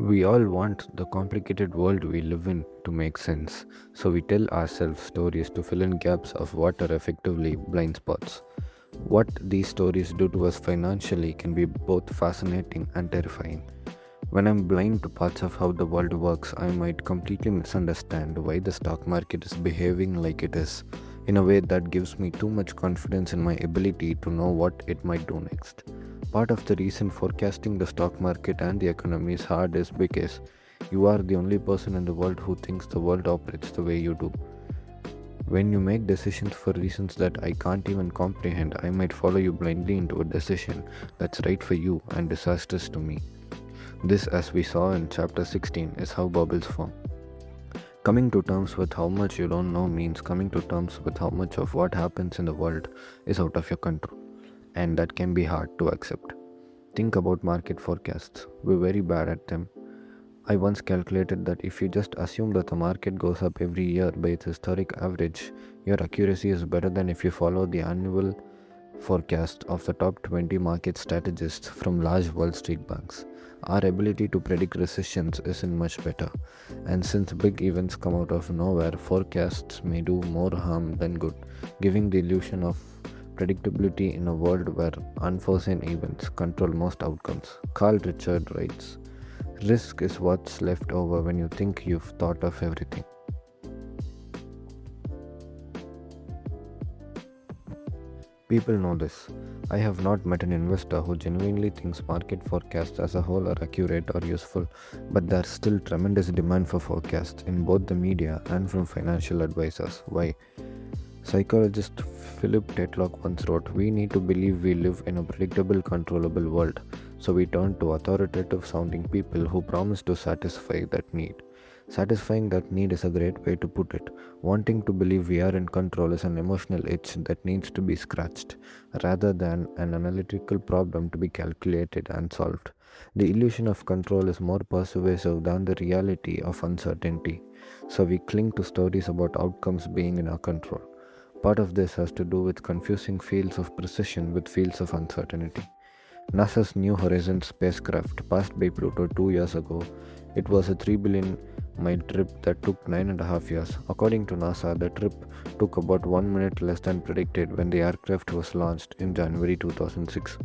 We all want the complicated world we live in to make sense, so we tell ourselves stories to fill in gaps of what are effectively blind spots. What these stories do to us financially can be both fascinating and terrifying. When I'm blind to parts of how the world works, I might completely misunderstand why the stock market is behaving like it is, in a way that gives me too much confidence in my ability to know what it might do next. Part of the reason forecasting the stock market and the economy is hard is because you are the only person in the world who thinks the world operates the way you do. When you make decisions for reasons that I can't even comprehend, I might follow you blindly into a decision that's right for you and disastrous to me. This, as we saw in chapter 16, is how bubbles form. Coming to terms with how much you don't know means coming to terms with how much of what happens in the world is out of your control, and that can be hard to accept. Think about market forecasts. We're very bad at them. I once calculated that if you just assume that the market goes up every year by its historic average, your accuracy is better than if you follow the annual forecast of the top 20 market strategists from large Wall Street banks. Our ability to predict recessions isn't much better, and since big events come out of nowhere, forecasts may do more harm than good, giving the illusion of predictability in a world where unforeseen events control most outcomes. Carl Richard writes, risk is what's left over when you think you've thought of everything. People know this. I have not met an investor who genuinely thinks market forecasts as a whole are accurate or useful, but there's still tremendous demand for forecasts in both the media and from financial advisors. Why? Psychologist Philip Tetlock once wrote, we need to believe we live in a predictable, controllable world, so we turn to authoritative sounding people who promise to satisfy that need. Satisfying that need is a great way to put it. Wanting to believe we are in control is an emotional itch that needs to be scratched, rather than an analytical problem to be calculated and solved. The illusion of control is more persuasive than the reality of uncertainty, so we cling to stories about outcomes being in our control. Part of this has to do with confusing fields of precision with fields of uncertainty. NASA's New Horizons spacecraft passed by Pluto 2 years ago. It was a 3 billion mile trip that took 9.5 years. According to NASA, the trip took about 1 minute less than predicted when the aircraft was launched in January 2006.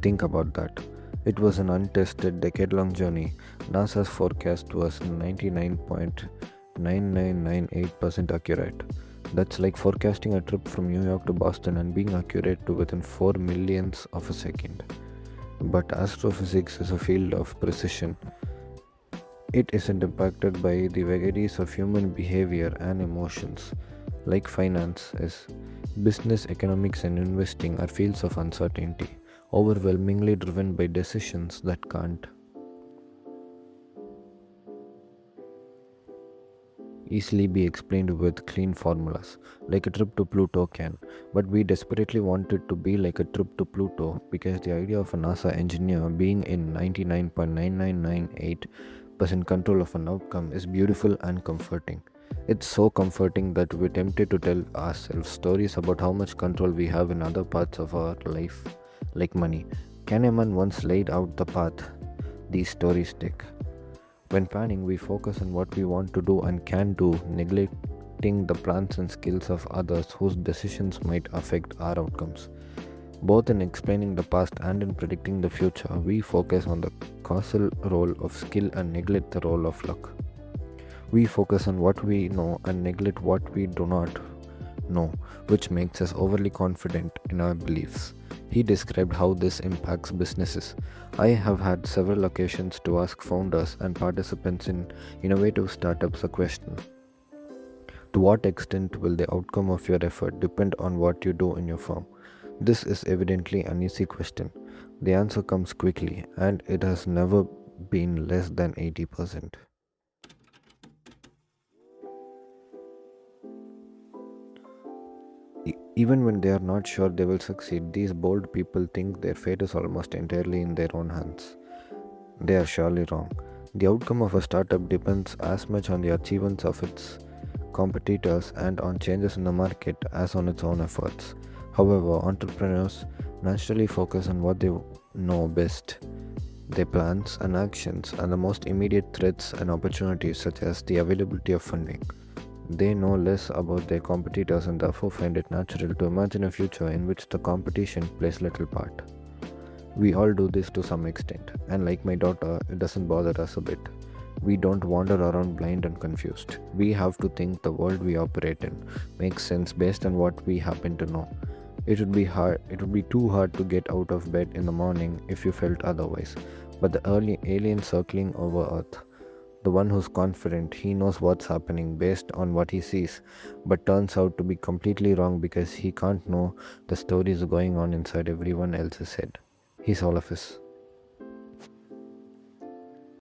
Think about that. It was an untested, decade long journey. NASA's forecast was 99.9998% accurate. That's like forecasting a trip from New York to Boston and being accurate to within 4 millionths of a second. But astrophysics is a field of precision. It isn't impacted by the vagaries of human behavior and emotions. Like finance is, business, economics, and investing are fields of uncertainty, overwhelmingly driven by decisions that can't easily be explained with clean formulas, like a trip to Pluto can. But we desperately want it to be like a trip to Pluto because the idea of a NASA engineer being in 99.9998% control of an outcome is beautiful and comforting. It's so comforting that we're tempted to tell ourselves stories about how much control we have in other parts of our life, like money. Kahneman once laid out the path these stories take. When planning, we focus on what we want to do and can do, neglecting the plans and skills of others whose decisions might affect our outcomes. Both in explaining the past and in predicting the future, we focus on the causal role of skill and neglect the role of luck. We focus on what we know and neglect what we do not know, which makes us overly confident in our beliefs. He described how this impacts businesses. I have had several occasions to ask founders and participants in innovative startups a question. To what extent will the outcome of your effort depend on what you do in your firm? This is evidently an easy question. The answer comes quickly, and it has never been less than 80%. Even when they are not sure they will succeed, these bold people think their fate is almost entirely in their own hands. They are surely wrong. The outcome of a startup depends as much on the achievements of its competitors and on changes in the market as on its own efforts. However, entrepreneurs naturally focus on what they know best. their plans and actions, and the most immediate threats and opportunities, such as the availability of funding. They know less about their competitors and therefore find it natural to imagine a future in which the competition plays little part. We all do this to some extent, and like my daughter, it doesn't bother us a bit. We don't wander around blind and confused. We have to think the world we operate in makes sense based on what we happen to know. It would be too hard to get out of bed in the morning if you felt otherwise. But the early alien circling over Earth, the one who's confident he knows what's happening based on what he sees, but turns out to be completely wrong because he can't know the stories going on inside everyone else's head. He's all of us.